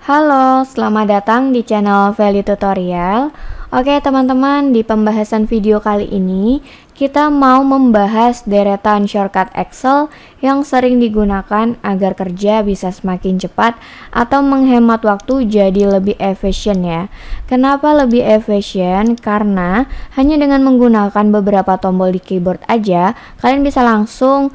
Halo, selamat datang di channel Value Tutorial. Oke teman-teman, di pembahasan video kali ini kita mau membahas deretan shortcut Excel yang sering digunakan agar kerja bisa semakin cepat atau menghemat waktu jadi lebih efisien ya. Kenapa lebih efisien? Karena hanya dengan menggunakan beberapa tombol di keyboard aja, kalian bisa langsung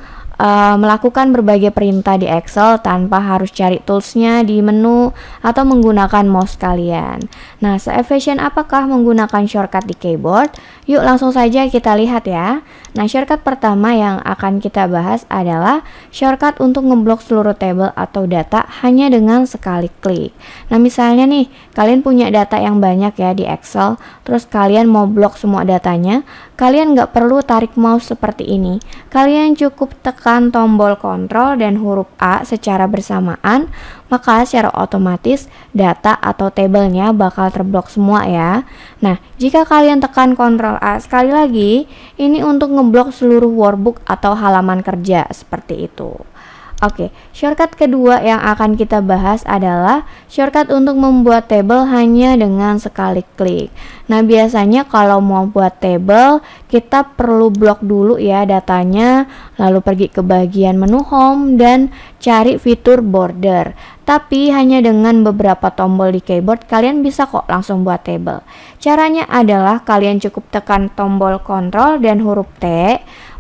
melakukan berbagai perintah di Excel tanpa harus cari toolsnya di menu atau menggunakan mouse kalian. Nah, se-efisien apakah menggunakan shortcut di keyboard? Yuk langsung saja kita lihat ya. Nah, shortcut pertama yang akan kita bahas adalah shortcut untuk ngeblok seluruh table atau data hanya dengan sekali klik. Nah, misalnya nih, kalian punya data yang banyak ya di Excel, terus kalian mau blok semua datanya, kalian nggak perlu tarik mouse seperti ini. Kalian cukup tekan tombol kontrol dan huruf A secara bersamaan, maka secara otomatis data atau tabelnya bakal terblok semua ya. Nah, jika kalian tekan kontrol A sekali lagi, ini untuk ngeblok seluruh workbook atau halaman kerja seperti itu. Oke, shortcut kedua yang akan kita bahas adalah shortcut untuk membuat table hanya dengan sekali klik. Nah, biasanya kalau mau buat table, kita perlu blok dulu ya datanya, lalu pergi ke bagian menu home dan cari fitur border. Tapi hanya dengan beberapa tombol di keyboard, kalian bisa kok langsung buat table. Caranya adalah kalian cukup tekan tombol kontrol dan huruf T,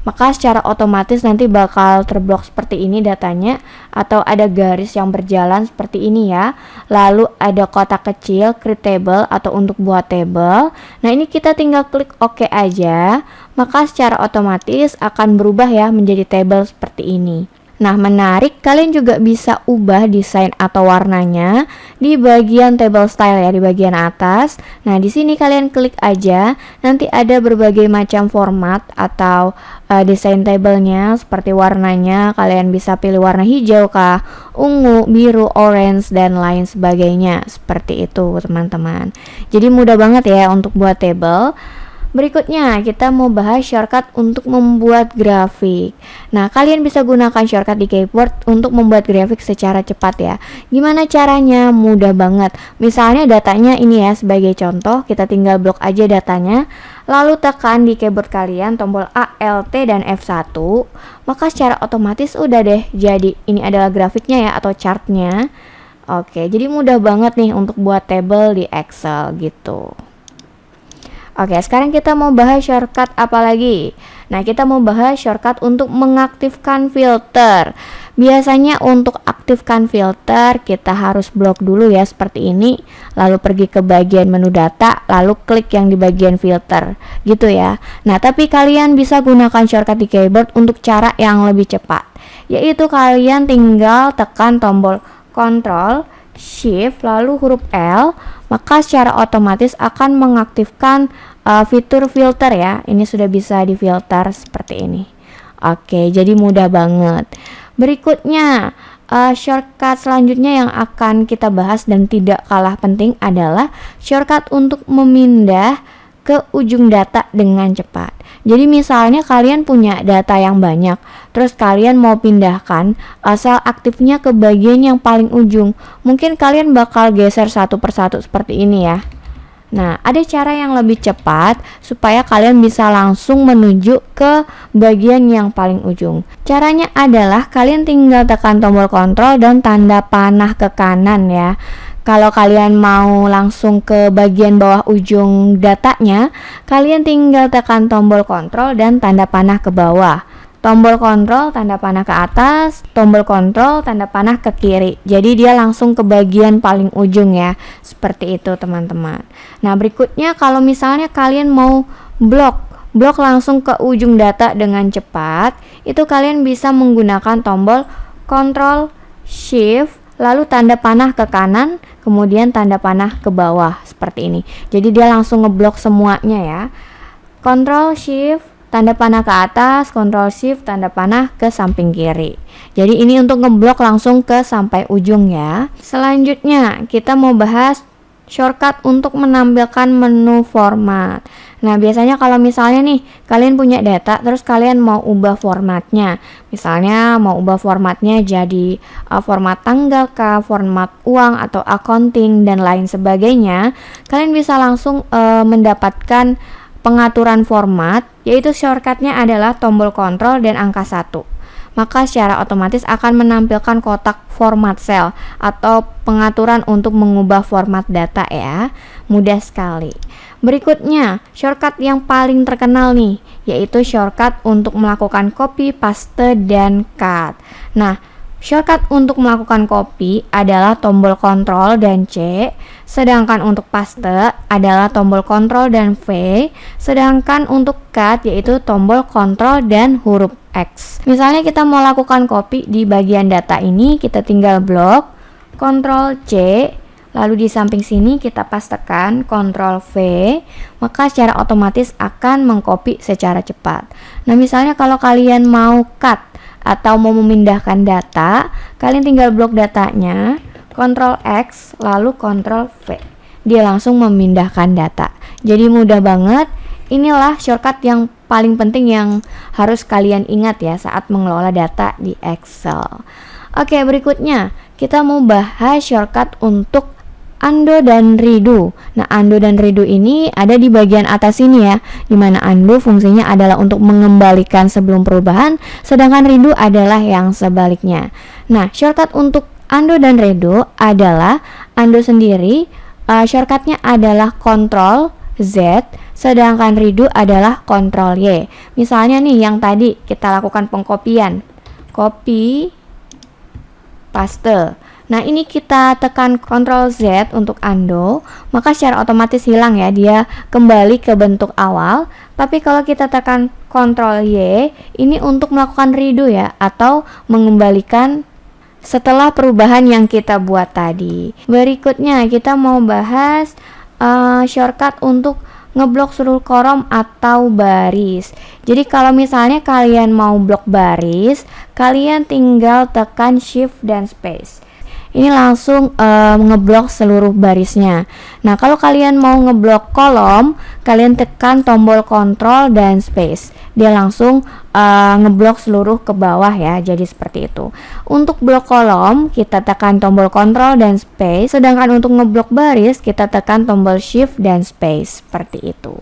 maka secara otomatis nanti bakal terblok seperti ini datanya, atau ada garis yang berjalan seperti ini ya. Lalu ada kotak kecil create table atau untuk buat table. Nah, ini kita tinggal klik OK aja, maka secara otomatis akan berubah ya menjadi table seperti ini. Nah, menarik, kalian juga bisa ubah desain atau warnanya di bagian table style ya, di bagian atas. Nah, di sini kalian klik aja, nanti ada berbagai macam format atau desain tablenya seperti warnanya. Kalian bisa pilih warna hijau kah, ungu, biru, orange, dan lain sebagainya. Seperti itu teman-teman. Jadi mudah banget ya untuk buat table. Berikutnya kita mau bahas shortcut untuk membuat grafik. Nah, kalian bisa gunakan shortcut di keyboard untuk membuat grafik secara cepat ya. Gimana caranya? Mudah banget. Misalnya datanya ini ya, sebagai contoh kita tinggal blok aja datanya, lalu tekan di keyboard kalian tombol A, Alt, dan F1, maka secara otomatis udah deh jadi ini adalah grafiknya ya atau chartnya. Oke, jadi mudah banget nih untuk buat table di Excel gitu. Oke, sekarang kita mau bahas shortcut apa lagi? Nah, kita mau bahas shortcut untuk mengaktifkan filter. Biasanya untuk aktifkan filter, kita harus blok dulu ya, seperti ini. Lalu pergi ke bagian menu data, lalu klik yang di bagian filter, gitu ya. Nah, tapi kalian bisa gunakan shortcut di keyboard untuk cara yang lebih cepat. Yaitu kalian tinggal tekan tombol Ctrl, Shift, lalu huruf L, maka secara otomatis akan mengaktifkan fitur filter ya. Ini sudah bisa difilter seperti ini. Oke, jadi mudah banget. Berikutnya, shortcut selanjutnya yang akan kita bahas dan tidak kalah penting adalah shortcut untuk memindah ke ujung data dengan cepat. Jadi misalnya kalian punya data yang banyak, terus kalian mau pindahkan sel aktifnya ke bagian yang paling ujung. Mungkin kalian bakal geser satu persatu seperti ini ya. Nah, ada cara yang lebih cepat supaya kalian bisa langsung menuju ke bagian yang paling ujung. Caranya adalah kalian tinggal tekan tombol kontrol dan tanda panah ke kanan ya. Kalau kalian mau langsung ke bagian bawah ujung datanya, kalian tinggal tekan tombol kontrol dan tanda panah ke bawah. Tombol kontrol tanda panah ke atas, tombol kontrol tanda panah ke kiri. Jadi dia langsung ke bagian paling ujung ya. Seperti itu teman-teman. Nah, berikutnya kalau misalnya kalian mau blok langsung ke ujung data dengan cepat, itu kalian bisa menggunakan tombol Ctrl, Shift, lalu tanda panah ke kanan, kemudian tanda panah ke bawah seperti ini. Jadi dia langsung ngeblok semuanya ya. Ctrl, Shift, tanda panah ke atas, Ctrl Shift, tanda panah ke samping kiri. Jadi ini untuk ngeblok langsung ke sampai ujung ya. Selanjutnya kita mau bahas shortcut untuk menampilkan menu format. Nah, biasanya kalau misalnya nih kalian punya data terus kalian mau ubah formatnya. Misalnya mau ubah formatnya jadi format tanggal kah, format uang atau accounting dan lain sebagainya, kalian bisa langsung mendapatkan pengaturan format, yaitu shortcutnya adalah tombol kontrol dan angka 1. Maka secara otomatis akan menampilkan kotak format cell atau pengaturan untuk mengubah format data ya. Mudah sekali. Berikutnya, shortcut yang paling terkenal nih, yaitu shortcut untuk melakukan copy, paste, dan cut. Nah, shortcut untuk melakukan copy adalah tombol Ctrl dan C, sedangkan untuk paste adalah tombol Ctrl dan V, sedangkan untuk cut yaitu tombol Ctrl dan huruf X. Misalnya kita mau lakukan copy di bagian data ini, kita tinggal blok, Ctrl C, lalu di samping sini kita pastekan Ctrl V, maka secara otomatis akan mengcopy secara cepat. Nah, misalnya kalau kalian mau cut atau mau memindahkan data, kalian tinggal blok datanya, Ctrl X, lalu Ctrl V. Dia langsung memindahkan data. Jadi mudah banget. Inilah shortcut yang paling penting yang harus kalian ingat ya saat mengelola data di Excel. Oke, berikutnya kita mau bahas shortcut untuk undo dan redo. Nah, undo dan redo ini ada di bagian atas ini ya, dimana undo fungsinya adalah untuk mengembalikan sebelum perubahan, sedangkan redo adalah yang sebaliknya. Nah, shortcut untuk undo dan redo adalah undo sendiri, shortcutnya adalah Ctrl Z, sedangkan redo adalah Ctrl Y. Misalnya nih yang tadi kita lakukan pengkopian, copy, paste. Nah, ini kita tekan Ctrl Z untuk undo, maka secara otomatis hilang ya, dia kembali ke bentuk awal. Tapi kalau kita tekan Ctrl Y, ini untuk melakukan redo ya, atau mengembalikan setelah perubahan yang kita buat tadi. Berikutnya kita mau bahas shortcut untuk ngeblok seluruh kolom atau baris. Jadi kalau misalnya kalian mau blok baris, kalian tinggal tekan Shift dan Space. Ini langsung ngeblok seluruh barisnya. Nah, kalau kalian mau ngeblok kolom, kalian tekan tombol Ctrl dan Space. Dia langsung ngeblok seluruh ke bawah ya. Jadi seperti itu. Untuk blok kolom, kita tekan tombol Ctrl dan Space. Sedangkan untuk ngeblok baris, kita tekan tombol Shift dan Space. Seperti itu.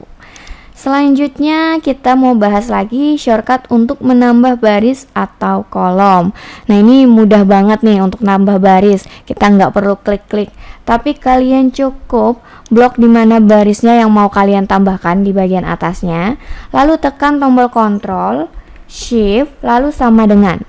Selanjutnya kita mau bahas lagi shortcut untuk menambah baris atau kolom. Nah, ini mudah banget nih untuk nambah baris. Kita nggak perlu klik-klik, tapi kalian cukup blok di mana barisnya yang mau kalian tambahkan di bagian atasnya, lalu tekan tombol Ctrl, Shift, lalu sama dengan.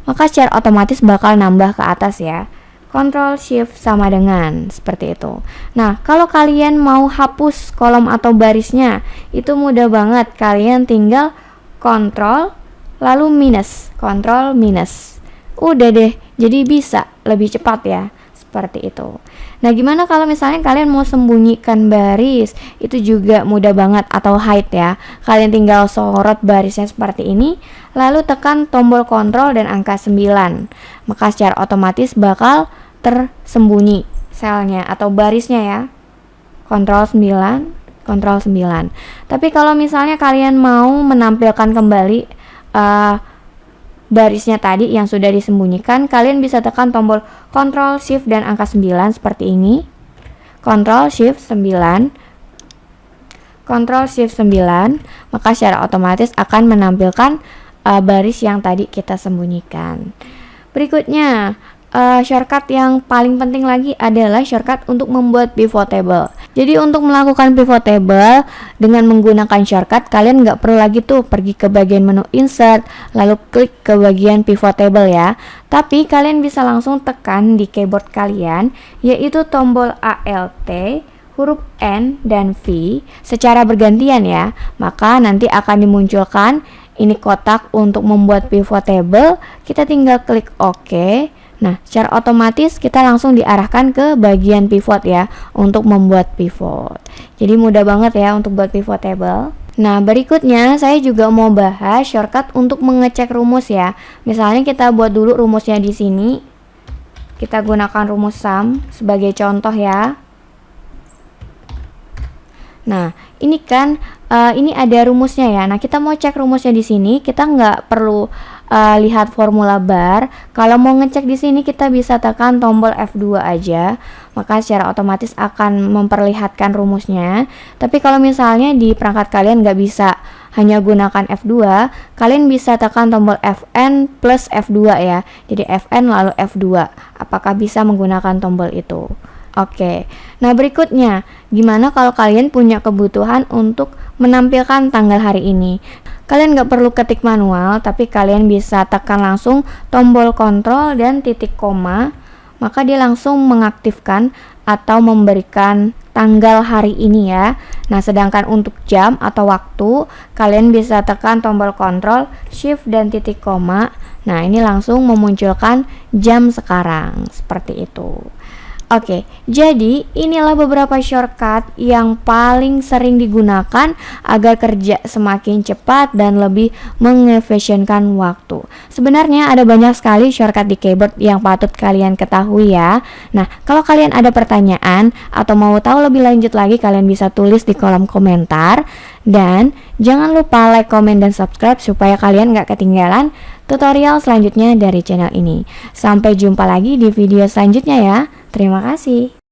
Maka secara otomatis bakal nambah ke atas ya. Ctrl Shift sama dengan seperti itu. Nah, kalau kalian mau hapus kolom atau barisnya, itu mudah banget. Kalian tinggal Ctrl lalu minus, Ctrl minus. Udah deh, jadi bisa lebih cepat ya. Seperti itu. Nah, gimana kalau misalnya kalian mau sembunyikan baris? Itu juga mudah banget, atau hide ya. Kalian tinggal sorot barisnya seperti ini, lalu tekan tombol Ctrl dan angka 9. Maka secara otomatis bakal tersembunyi selnya atau barisnya ya. Ctrl 9, Ctrl 9. Tapi kalau misalnya kalian mau menampilkan kembali barisnya tadi yang sudah disembunyikan, kalian bisa tekan tombol Ctrl Shift dan angka 9 seperti ini. Ctrl Shift 9, Ctrl Shift 9, maka secara otomatis akan menampilkan baris yang tadi kita sembunyikan. Berikutnya, shortcut yang paling penting lagi adalah shortcut untuk membuat pivot table. Jadi untuk melakukan pivot table dengan menggunakan shortcut, kalian nggak perlu lagi tuh pergi ke bagian menu insert lalu klik ke bagian pivot table ya. Tapi kalian bisa langsung tekan di keyboard kalian, yaitu tombol Alt, huruf N dan V secara bergantian ya. Maka nanti akan dimunculkan ini kotak untuk membuat pivot table. Kita tinggal klik OK. Nah, secara otomatis kita langsung diarahkan ke bagian pivot ya untuk membuat pivot. Jadi mudah banget ya untuk buat pivot table. Nah, berikutnya saya juga mau bahas shortcut untuk mengecek rumus ya. Misalnya kita buat dulu rumusnya di sini. Kita gunakan rumus sum sebagai contoh ya. Nah, ini kan ini ada rumusnya ya. Nah, kita mau cek rumusnya di sini, kita nggak perlu lihat formula bar. Kalau mau ngecek di sini kita bisa tekan tombol F2 aja, maka secara otomatis akan memperlihatkan rumusnya. Tapi kalau misalnya di perangkat kalian nggak bisa hanya gunakan F2, kalian bisa tekan tombol Fn plus F2 ya. Jadi Fn lalu F2. Apakah bisa menggunakan tombol itu? Oke, nah berikutnya, gimana kalau kalian punya kebutuhan untuk menampilkan tanggal hari ini? Kalian nggak perlu ketik manual, tapi kalian bisa tekan langsung tombol kontrol dan titik koma, maka dia langsung mengaktifkan atau memberikan tanggal hari ini ya. Nah, sedangkan untuk jam atau waktu, kalian bisa tekan tombol kontrol, shift dan titik koma. Nah, ini langsung memunculkan jam sekarang, seperti itu. Oke, jadi inilah beberapa shortcut yang paling sering digunakan agar kerja semakin cepat dan lebih mengefisienkan waktu. Sebenarnya ada banyak sekali shortcut di keyboard yang patut kalian ketahui ya. Nah, kalau kalian ada pertanyaan atau mau tahu lebih lanjut lagi, kalian bisa tulis di kolom komentar. Dan jangan lupa like, komen, dan subscribe supaya kalian gak ketinggalan tutorial selanjutnya dari channel ini. Sampai jumpa lagi di video selanjutnya ya. Terima kasih.